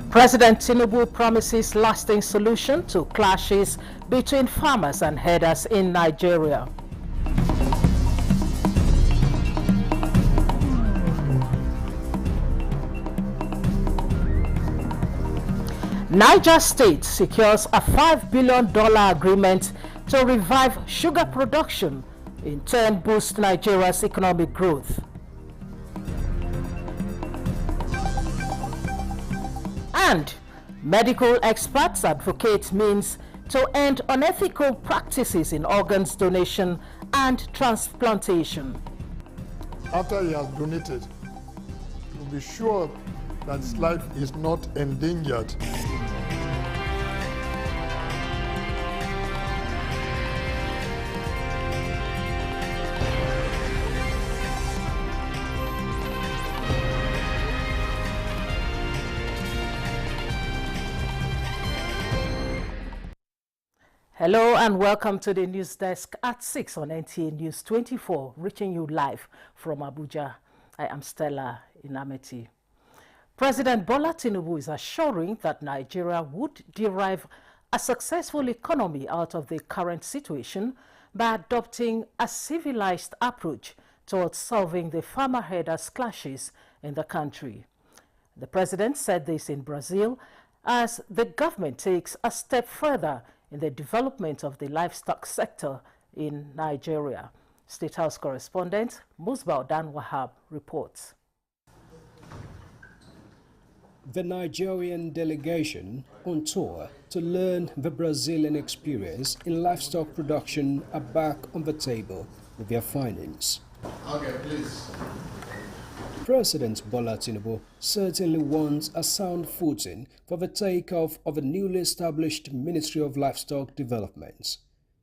President Tinubu promises lasting solution to clashes between farmers and herders in Nigeria. Niger State secures a $5 billion agreement to revive sugar production, in turn boost Nigeria's economic growth. And medical experts advocate means to end unethical practices in organs donation and transplantation. After he has donated, to be sure that his life is not endangered. Hello and welcome to the news desk at 6 on Nta News24, reaching you live from Abuja. I am Stella Inameti. President Bola Tinubu is assuring that Nigeria would derive a successful economy out of the current situation by adopting a civilized approach towards solving the farmer-herders clashes in the country. The president said this in Brazil as the government takes a step further in the development of the livestock sector in Nigeria. State House correspondent Musbao Dan Wahab reports. The Nigerian delegation on tour to learn the Brazilian experience in livestock production are back on the table with their findings. Okay, please. President Bola Tinubu certainly wants a sound footing for the takeoff of a newly established Ministry of Livestock Development.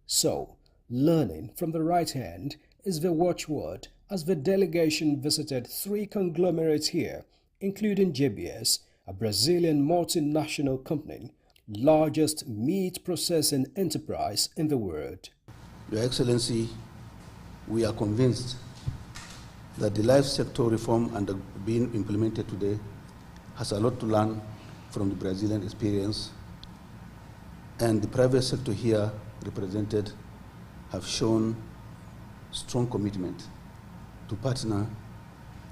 So, learning from the right hand is the watchword as the delegation visited 3 conglomerates here, including JBS, a Brazilian multinational company, largest meat processing enterprise in the world. Your Excellency, we are convinced that the life sector reform being implemented today has a lot to learn from the Brazilian experience, and the private sector here represented have shown strong commitment to partner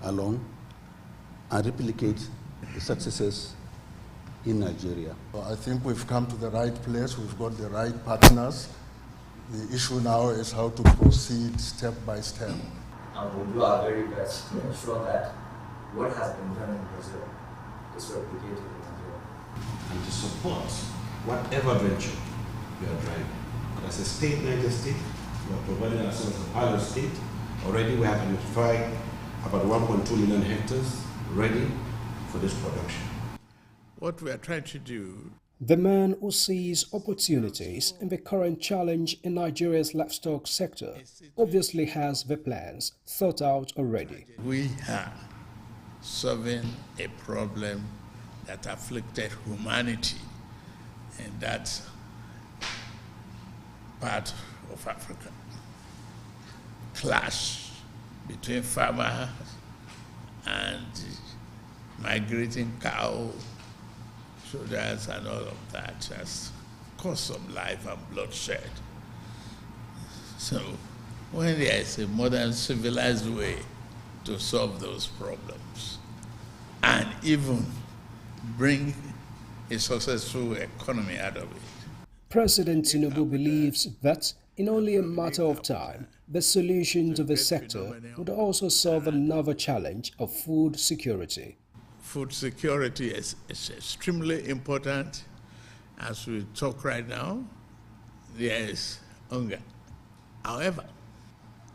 along and replicate the successes in Nigeria. I think we've come to the right place, we've got the right partners. The issue now is how to proceed step by step. And we'll do our very best to ensure that what has been done in Brazil is replicated in Nigeria. And to support whatever venture we are driving. As a state, Niger State, we are providing ourselves a pilot state. Already we have identified about 1.2 million hectares ready for this production. What we are trying to do. The man who sees opportunities in the current challenge in Nigeria's livestock sector obviously has the plans thought out already. We are solving a problem that afflicted humanity in that part of Africa. Clash between farmers and migrating cow shoulders and all of that has caused some life and bloodshed. So when there is a modern civilized way to solve those problems and even bring a successful economy out of it. President Tinubu believes that in only a matter of time, the solution to the sector would also solve another challenge of food security. Food security is extremely important. As we talk right now, there is hunger. However,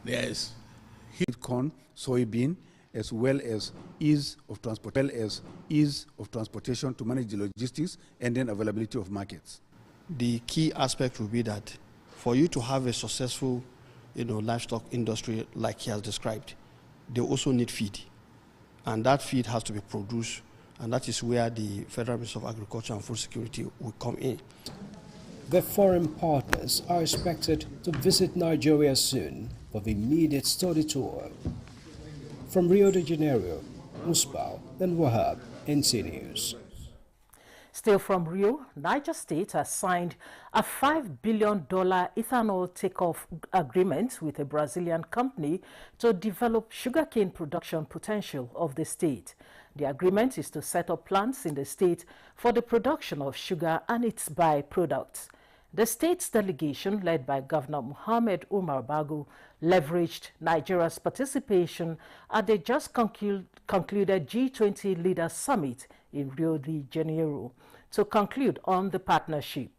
there is corn, soybean, as well as ease of transportation to manage the logistics and then availability of markets. The key aspect will be that for you to have a successful, livestock industry like he has described, they also need feed. And that feed has to be produced, and that is where the Federal Ministry of Agriculture and Food Security will come in. The foreign partners are expected to visit Nigeria soon for the immediate study tour. From Rio de Janeiro, Musbao, then Wahab, Nta News. Still from Rio, Niger State has signed a $5 billion ethanol takeoff agreement with a Brazilian company to develop sugarcane production potential of the state. The agreement is to set up plants in the state for the production of sugar and its byproducts. The state's delegation, led by Governor Mohamed Umar Bago, leveraged Nigeria's participation at the just concluded G20 Leaders Summit in Rio de Janeiro to conclude on the partnership.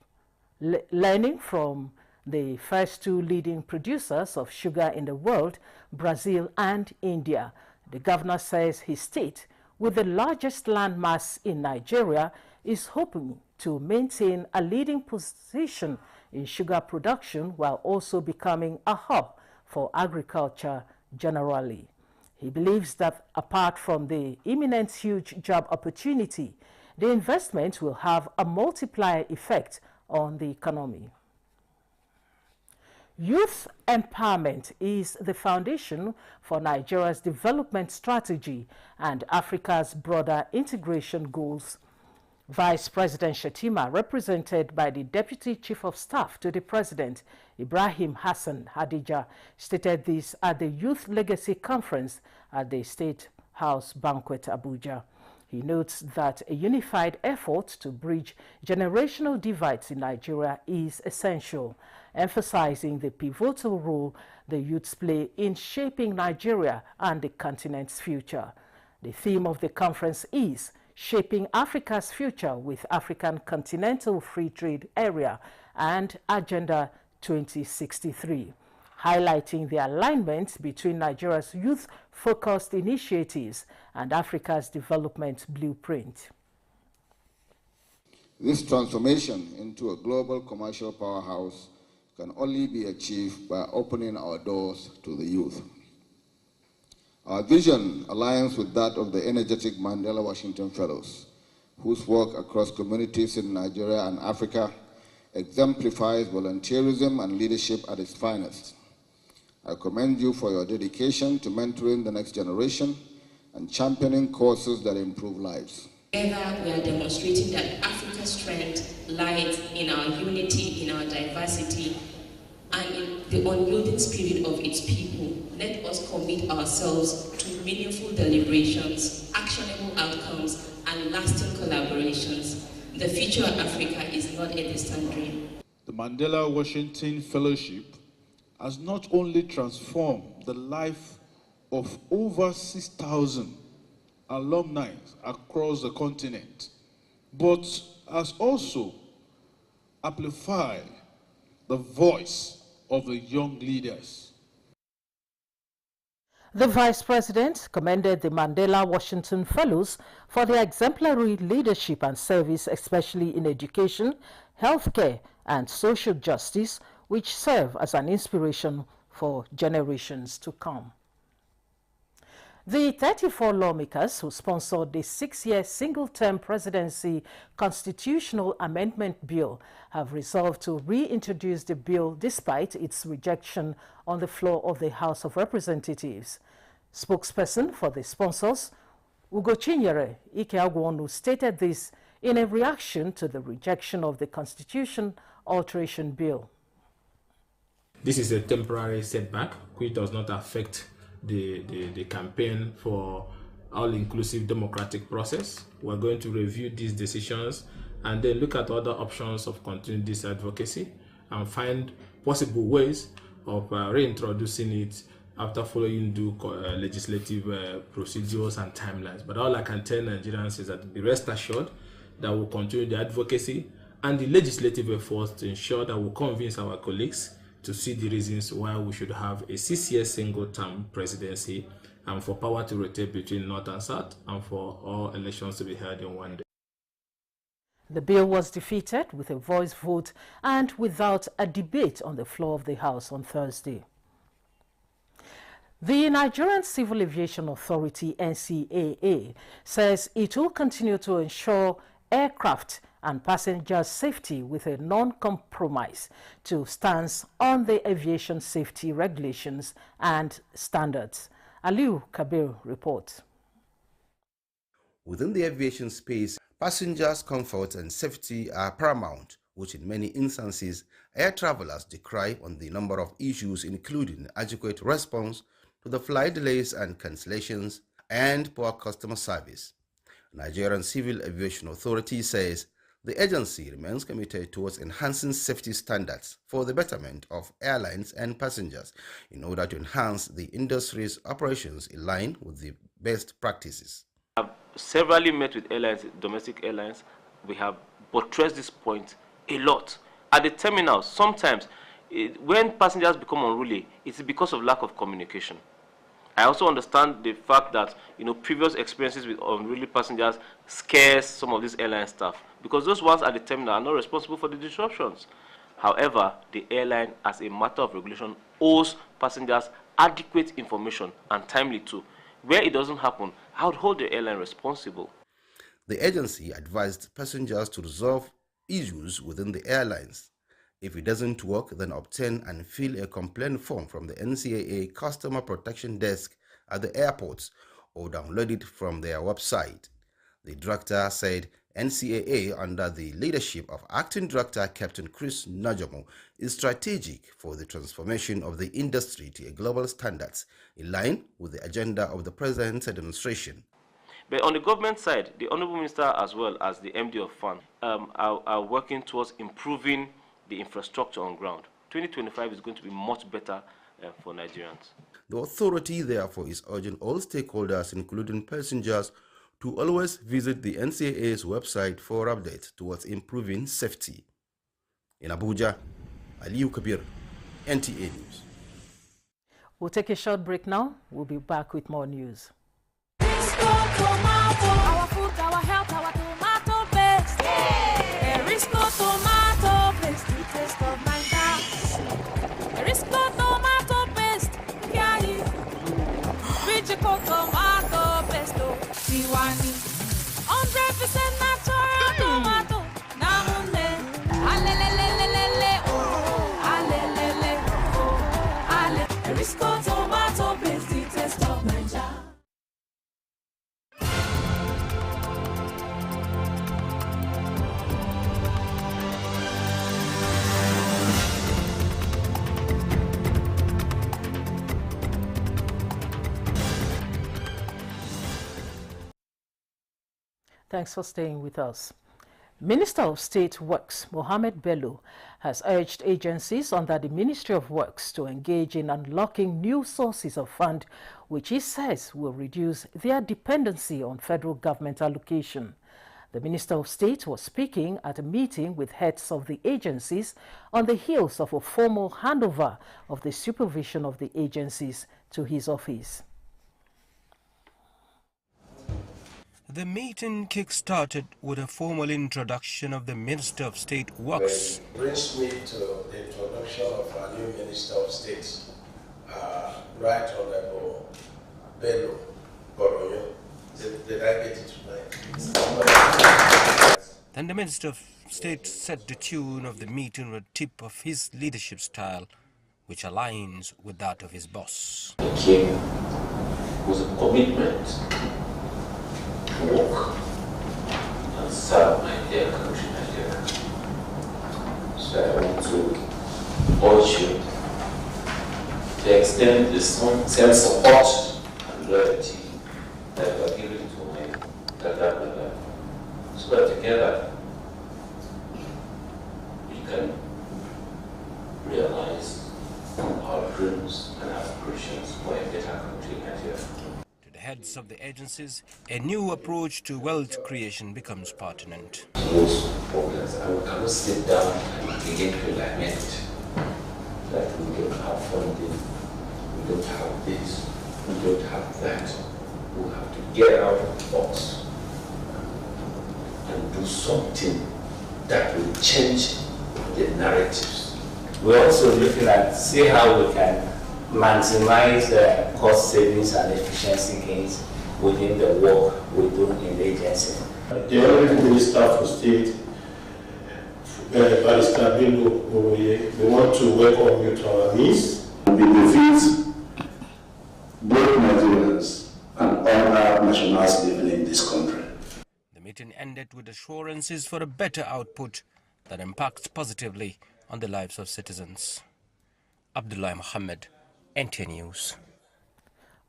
Learning from the first two leading producers of sugar in the world, Brazil and India, the governor says his state, with the largest land mass in Nigeria, is hoping to maintain a leading position in sugar production while also becoming a hub for agriculture generally. He believes that apart from the imminent huge job opportunity, the investment will have a multiplier effect on the economy. Youth empowerment is the foundation for Nigeria's development strategy and Africa's broader integration goals. Vice President Shettima, represented by the Deputy Chief of Staff to the President, Ibrahim Hassan Hadija, stated this at the Youth Legacy Conference at the State House Banquet, Abuja. He notes that a unified effort to bridge generational divides in Nigeria is essential, emphasizing the pivotal role the youths play in shaping Nigeria and the continent's future. The theme of the conference is Shaping Africa's Future with African Continental Free Trade Area and Agenda 2063, highlighting the alignment between Nigeria's youth-focused initiatives and Africa's development blueprint. This transformation into a global commercial powerhouse can only be achieved by opening our doors to the youth. Our vision aligns with that of the energetic Mandela Washington Fellows, whose work across communities in Nigeria and Africa exemplifies volunteerism and leadership at its finest. I commend you for your dedication to mentoring the next generation and championing causes that improve lives. Together, we are demonstrating that Africa's strength lies in our unity, in our diversity, and in the unyielding spirit of its people. Let us commit ourselves to meaningful deliberations, actionable outcomes, and lasting collaborations. The future of Africa is not a distant dream. The Mandela Washington Fellowship has not only transformed the life of over 6,000 alumni across the continent, but has also amplified the voice of the young leaders. The Vice President commended the Mandela Washington Fellows for their exemplary leadership and service, especially in education, healthcare, and social justice, which serve as an inspiration for generations to come. The 34 lawmakers who sponsored the 6-year single-term presidency constitutional amendment bill have resolved to reintroduce the bill despite its rejection on the floor of the House of Representatives. Spokesperson for the sponsors, Ugochinyere Ikeagwonu, stated this in a reaction to the rejection of the Constitution Alteration Bill. This is a temporary setback which does not affect the campaign for all-inclusive democratic process. We're going to review these decisions and then look at other options of continuing this advocacy and find possible ways of reintroducing it after following due legislative procedures and timelines. But all I can tell Nigerians is that be rest assured that we'll continue the advocacy and the legislative efforts to ensure that we'll convince our colleagues to see the reasons why we should have a 6-year single-term presidency and for power to rotate between North and South and for all elections to be held in one day. The bill was defeated with a voice vote and without a debate on the floor of the House on Thursday. The Nigerian Civil Aviation Authority, NCAA, says it will continue to ensure aircraft and passengers' safety with a non-compromise to stance on the aviation safety regulations and standards. Aliu Kabir reports. Within the aviation space, Passengers' comfort and safety are paramount, which in many instances air travelers decry on the number of issues including adequate response to the flight delays and cancellations and poor customer service. Nigerian Civil Aviation Authority says the agency remains committed towards enhancing safety standards for the betterment of airlines and passengers in order to enhance the industry's operations in line with the best practices. I've severally met with airlines, domestic airlines. We have buttressed this point a lot. At the terminals, sometimes when passengers become unruly, it's because of lack of communication. I also understand the fact that previous experiences with unruly passengers scares some of these airline staff, because those ones at the terminal are not responsible for the disruptions. However, the airline, as a matter of regulation, owes passengers adequate information and timely too. Where it doesn't happen, I would hold the airline responsible. The agency advised passengers to resolve issues within the airlines. If it doesn't work, then obtain and fill a complaint form from the NCAA Customer Protection Desk at the airports or download it from their website. The director said NCAA, under the leadership of Acting Director Captain Chris Najomo, is strategic for the transformation of the industry to a global standards in line with the agenda of the President's administration. But on the government side, the Honorable Minister as well as the MD of FAN are working towards improving the infrastructure on ground. 2025 is going to be much better for Nigerians. The authority therefore is urging all stakeholders, including passengers, to always visit the NCAA's website for updates towards improving safety. In Abuja, Aliyu Kabir, NTA News. We'll take a short break now. We'll be back with more news. Our food, our health, our tomato paste. Erisco tomato paste, the taste of Nta. Erisco tomato paste, Kiahi. Bijico tomato pesto, Tiwani. 100% natural tomato. Namune, alelelelelele, oh, alelele, oh, ale. Erisco tomato paste, the taste of Nta. Thanks for staying with us. Minister of State Works, Mohammed Bello, has urged agencies under the Ministry of Works to engage in unlocking new sources of fund, which he says will reduce their dependency on federal government allocation. The Minister of State was speaking at a meeting with heads of the agencies on the heels of a formal handover of the supervision of the agencies to his office. The meeting kick-started with a formal introduction of the Minister of State Works. Well, brings me to the introduction of our new Minister of State, Right Honorable Bello Boronyo. Did I get it right? Then the Minister of State set the tune of the meeting with a tip of his leadership style, which aligns with that of his boss. I came with a commitment to work and serve my dear country, Nigeria. So I want to urge you to extend the same support and loyalty that you are giving to my Dada, so that together we can realize our dreams and aspirations for a better country, Nigeria. To the heads of the agencies, a new approach to wealth creation becomes pertinent. Those problems, and we cannot sit down and begin to lament that we don't have funding, we don't have this, we don't have that. We have to get out of the box and do something that will change the narratives. We're also looking at see how we can maximize the cost savings and efficiency gains within the work we do in the agency. The Honorable Minister for State, Barrister Bello Boronyo, we want to welcome you to our midst. We defeat both Nigerians and other nationals living in this country. The meeting ended with assurances for a better output that impacts positively on the lives of citizens. Abdullah Mohammed, Nta News.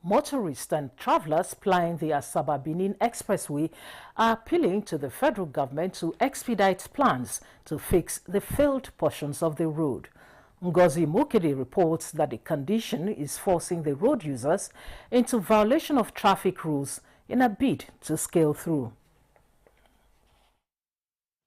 Motorists and travelers plying the Asaba-Benin Expressway are appealing to the federal government to expedite plans to fix the failed portions of the road. Ngozi Mukede reports that the condition is forcing the road users into violation of traffic rules in a bid to scale through.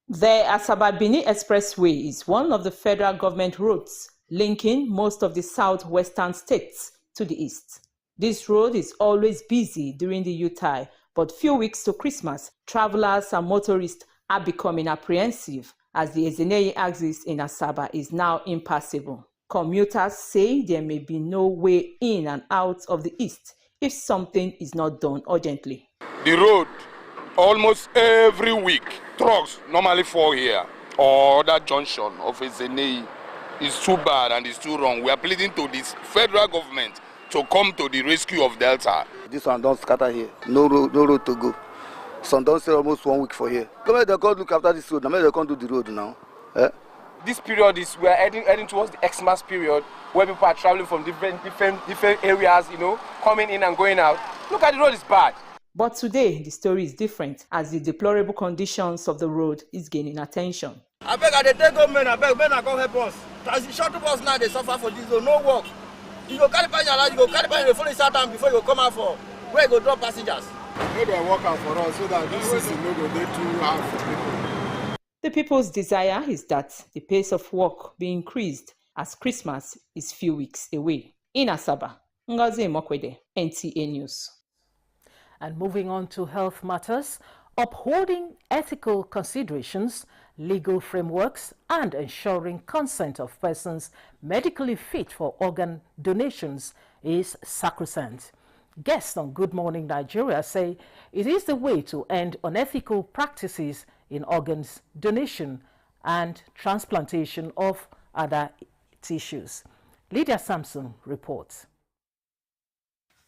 The Asaba-Benin Expressway is one of the federal government roads linking most of the southwestern states to the east. This road is always busy during the Yutai, but few weeks to Christmas, travelers and motorists are becoming apprehensive as the Ezenei axis in Asaba is now impassable. Commuters say there may be no way in and out of the east if something is not done urgently. The road, almost every week, trucks normally fall here or that junction of Ezenei is too bad and it's too wrong. We are pleading to this federal government to come to the rescue of Delta. This one don't scatter here. No road to go. Some don't stay almost 1 week for here. Come here, they can't look after this road. Now they can't do the road now. This period is we are heading towards the Xmas period, where people are traveling from different areas, coming in and going out. Look at the road is bad. But today the story is different as the deplorable conditions of the road is gaining attention. I beg I take government, I beg men I come help us. As short of us now they suffer for this road, no work. You go carry passenger, you go carry passenger fully start time before you come out for where you go drop passengers. Make them work out for us so that this season no go dey too hard for people. The people's desire is that the pace of work be increased as Christmas is few weeks away. In Asaba, Ngozi Mokwede, NTA News. And moving on to health matters, upholding ethical considerations, legal frameworks, and ensuring consent of persons medically fit for organ donations is sacrosanct. Guests on Good Morning Nigeria say it is the way to end unethical practices in organs donation and transplantation of other tissues. Lydia Sampson reports.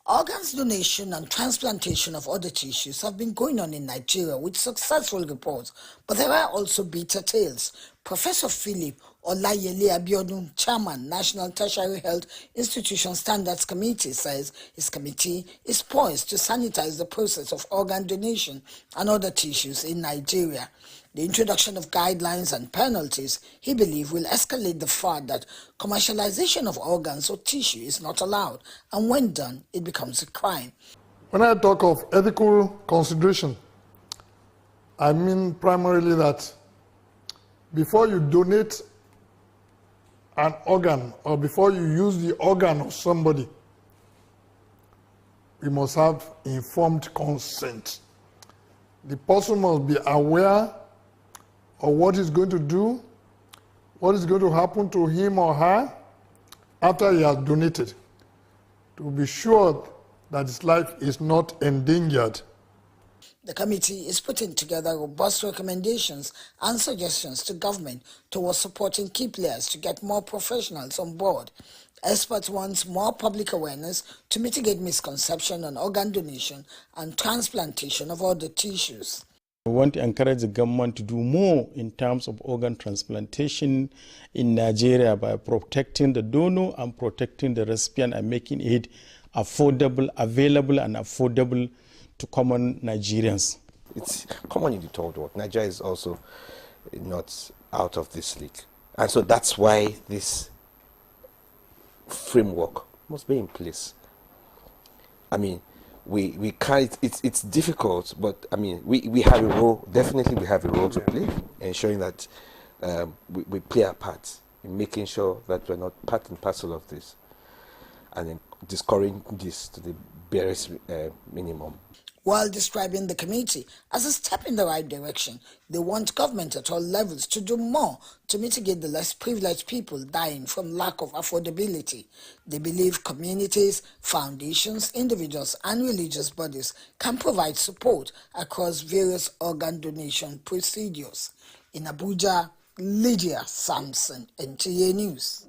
Organs donation and transplantation of other tissues have been going on in Nigeria with successful reports, but there are also bitter tales. Professor Philip Olayele Abiodun, Chairman, National Tertiary Health Institution Standards Committee, says his committee is poised to sanitize the process of organ donation and other tissues in Nigeria. The introduction of guidelines and penalties, he believes, will escalate the fact that commercialization of organs or tissue is not allowed, and when done, it becomes a crime. When I talk of ethical consideration, I mean primarily that before you donate an organ or before you use the organ of somebody, you must have informed consent. The person must be aware of what he's going to do, what is going to happen to him or her after he has donated, to be sure that his life is not endangered. The committee is putting together robust recommendations and suggestions to government towards supporting key players to get more professionals on board. Experts want more public awareness to mitigate misconception on organ donation and transplantation of other tissues. We want to encourage the government to do more in terms of organ transplantation in Nigeria by protecting the donor and protecting the recipient and making it affordable, available and affordable to common Nigerians. It's common in the third world. Nigeria is also not out of this league. And so that's why this framework must be in place. I mean, we can't, it's difficult, but I mean, we have a role, definitely we have a role to play, ensuring that we play our part in making sure that we're not part and parcel of this, and then discouraging this to the barest minimum. While describing the committee as a step in the right direction, they want government at all levels to do more to mitigate the less privileged people dying from lack of affordability. They believe communities, foundations, individuals and religious bodies can provide support across various organ donation procedures. In Abuja, Lydia Sampson, NTA News.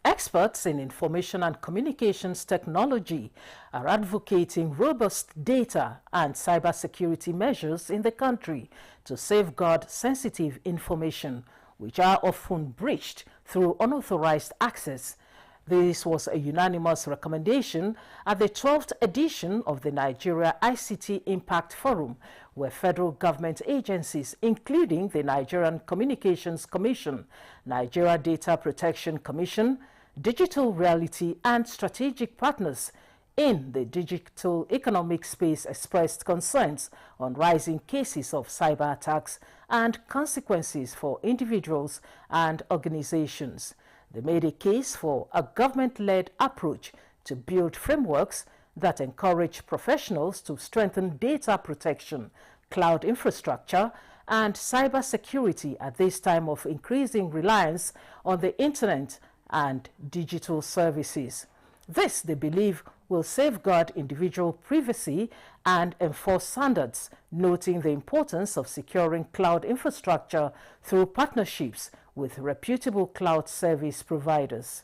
Experts in information and communications technology are advocating robust data and cybersecurity measures in the country to safeguard sensitive information, which are often breached through unauthorized access. This was a unanimous recommendation at the 12th edition of the Nigeria ICT Impact Forum, where federal government agencies, including the Nigerian Communications Commission, Nigeria Data Protection Commission, Digital Reality, and strategic partners in the digital economic space expressed concerns on rising cases of cyber attacks and consequences for individuals and organizations. They made a case for a government-led approach to build frameworks that encourage professionals to strengthen data protection, cloud infrastructure, and cybersecurity at this time of increasing reliance on the internet and digital services. This, they believe, will safeguard individual privacy and enforce standards, noting the importance of securing cloud infrastructure through partnerships with reputable cloud service providers.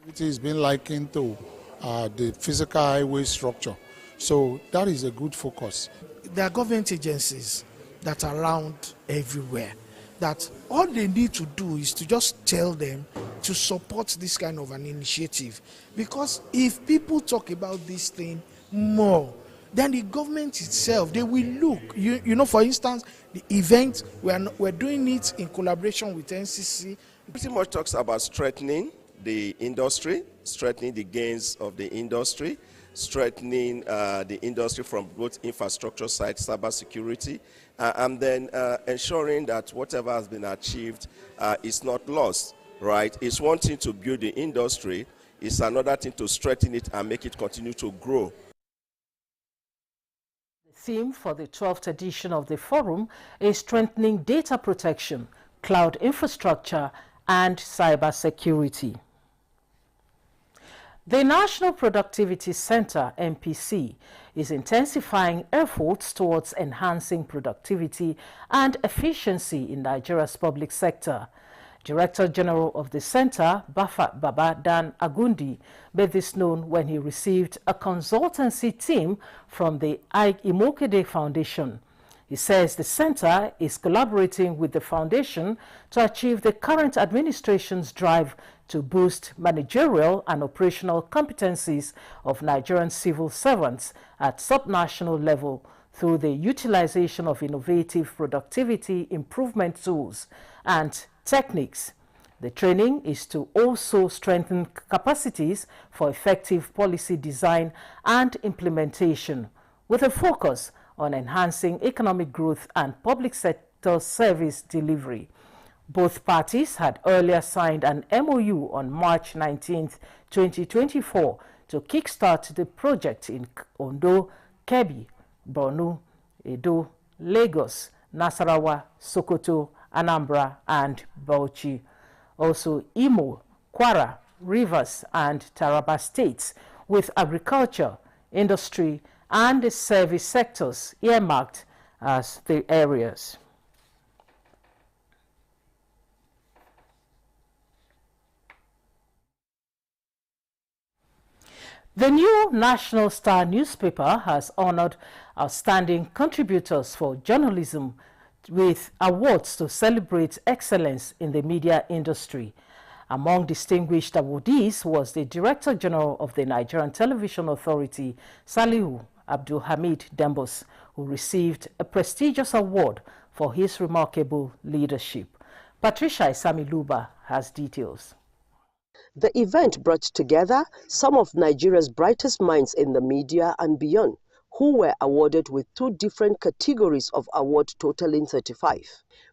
It has been likened to the physical highway structure, so that is a good focus. There are government agencies that are around everywhere, that all they need to do is to just tell them to support this kind of an initiative. Because if people talk about this thing more, then the government itself, they will look. You know, for instance, the event, we're doing it in collaboration with NCC. Pretty much talks about strengthening the industry, strengthening the gains of the industry, strengthening the industry from both infrastructure side, cybersecurity, and then ensuring that whatever has been achieved is not lost, right? It's one thing to build the industry, it's another thing to strengthen it and make it continue to grow. The theme for the 12th edition of the forum is strengthening data protection, cloud infrastructure, and cybersecurity. The National Productivity Center, NPC, is intensifying efforts towards enhancing productivity and efficiency in Nigeria's public sector. Director General of the center, Bafa Baba Dan Agundi, made this known when he received a consultancy team from the Ike Imokede Foundation. He says the center is collaborating with the foundation to achieve the current administration's drive to boost managerial and operational competencies of Nigerian civil servants at subnational level through the utilization of innovative productivity improvement tools and techniques. The training is to also strengthen capacities for effective policy design and implementation, with a focus on enhancing economic growth and public sector service delivery. Both parties had earlier signed an MOU on March 19, 2024 to kickstart the project in Ondo, Kebbi, Borno, Edo, Lagos, Nasarawa, Sokoto, Anambra, and Bauchi. Also Imo, Kwara, Rivers, and Taraba states, with agriculture, industry, and the service sectors earmarked as the areas. The new National Star newspaper has honored outstanding contributors for journalism with awards to celebrate excellence in the media industry. Among distinguished awardees was the Director General of the Nigerian Television Authority, Salihu Abdul Hamid Dembos, who received a prestigious award for his remarkable leadership. Patricia Isamiluba has details. The event brought together some of Nigeria's brightest minds in the media and beyond, who were awarded with 2 different categories of award totaling 35.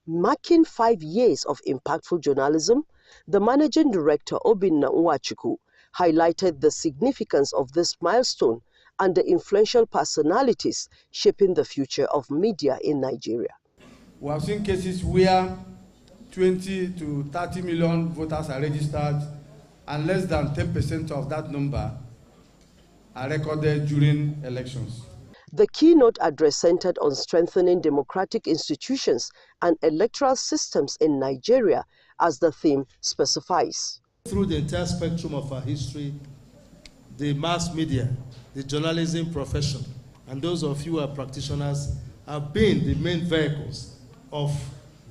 Marking 5 years of impactful journalism, the Managing Director Obinna Nwachukwu highlighted the significance of this milestone and the influential personalities shaping the future of media in Nigeria. We have seen cases where 20 to 30 million voters are registered and less than 10% of that number are recorded during elections. The keynote address centered on strengthening democratic institutions and electoral systems in Nigeria, as the theme specifies. Through the entire spectrum of our history, the mass media, the journalism profession, and those of you who are practitioners have been the main vehicles of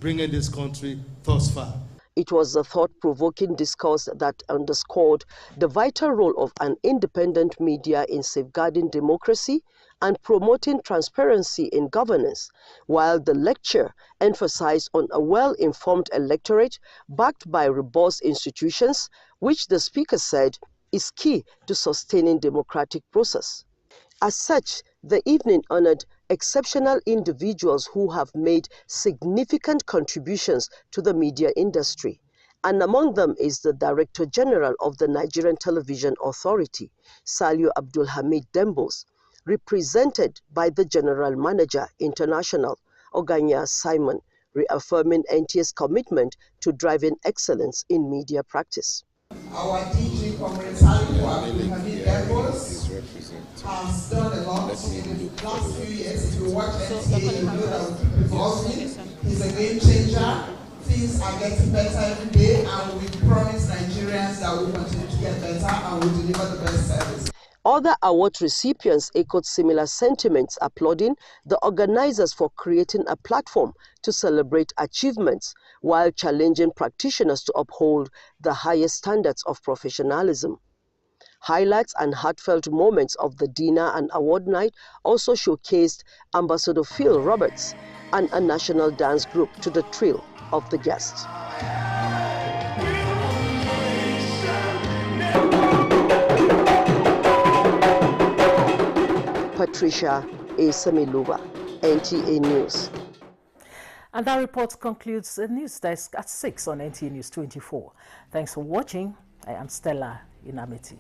bringing this country thus far. It was a thought-provoking discourse that underscored the vital role of an independent media in safeguarding democracy and promoting transparency in governance, while the lecture emphasized on a well-informed electorate backed by robust institutions, which the speaker said is key to sustaining democratic process. As such, the evening honored exceptional individuals who have made significant contributions to the media industry, and among them is the Director General of the Nigerian Television Authority, Saliu Abdulhamid Dembos, represented by the General Manager International, Oganya Simon, reaffirming NTA's commitment to driving excellence in media practice. Our DG Comrade Saliu Abdulhamid Dembos has done a lot in the last few years. If you watch NTA, you know that we keep evolving. He's a game changer. Things are getting better every day, and we promise Nigerians that we continue to get better and we deliver the best service. Other award recipients echoed similar sentiments, applauding the organizers for creating a platform to celebrate achievements while challenging practitioners to uphold the highest standards of professionalism. Highlights and heartfelt moments of the dinner and award night also showcased Ambassador Phil Roberts and a national dance group to the thrill of the guests. Patricia A. Semiluba, NTA News. And that report concludes the news desk at 6 on NTA News 24. Thanks for watching. I am Stella in Amity.